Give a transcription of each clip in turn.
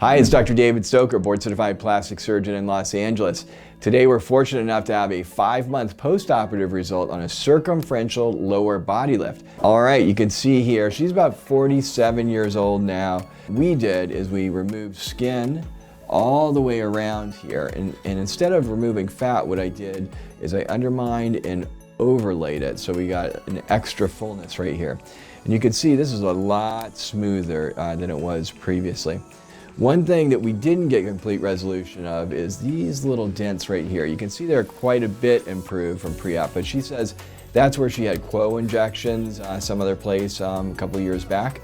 Hi, it's Dr. David Stoker, board-certified plastic surgeon in Los Angeles. Today we're fortunate enough to have a 5-month post-operative result on a circumferential lower body lift. All right, you can see here, she's about 47 years old now. We removed skin all the way around here, and instead of removing fat, what I did is I undermined and overlaid it, so we got an extra fullness right here. And you can see this is a lot smoother than it was previously. One thing that we didn't get complete resolution of is these little dents right here. You can see they're quite a bit improved from pre-op, but she says that's where she had quo injections some other place a couple years back.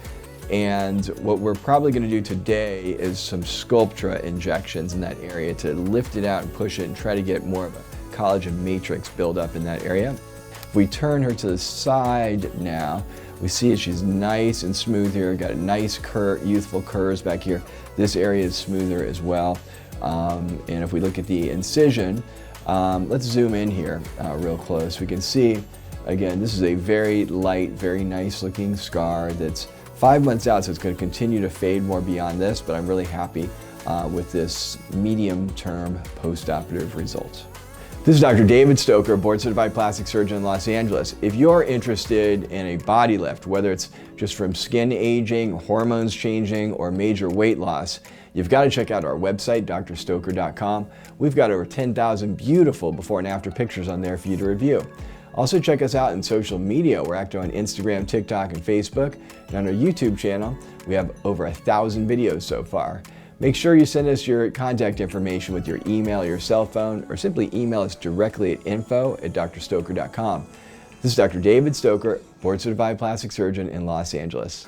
And what we're probably going to do today is some Sculptra injections in that area to lift it out and push it and try to get more of a collagen matrix build up in that area. If we turn her to the side now, we see she's nice and smooth here, got a nice youthful curves back here. This area is smoother as well. And if we look at the incision, let's zoom in here real close. We can see, again, this is a very light, very nice looking scar that's 5 months out, so it's going to continue to fade more beyond this, but I'm really happy with this medium-term post-operative results. This is Dr. David Stoker, board-certified plastic surgeon in Los Angeles. If you're interested in a body lift, whether it's just from skin aging, hormones changing, or major weight loss, you've got to check out our website, drstoker.com. We've got over 10,000 beautiful before and after pictures on there for you to review. Also check us out in social media. We're active on Instagram, TikTok, and Facebook. And on our YouTube channel, we have over 1,000 videos so far. Make sure you send us your contact information with your email, your cell phone, or simply email us directly at info@drstoker.com. This is Dr. David Stoker, board-certified plastic surgeon in Los Angeles.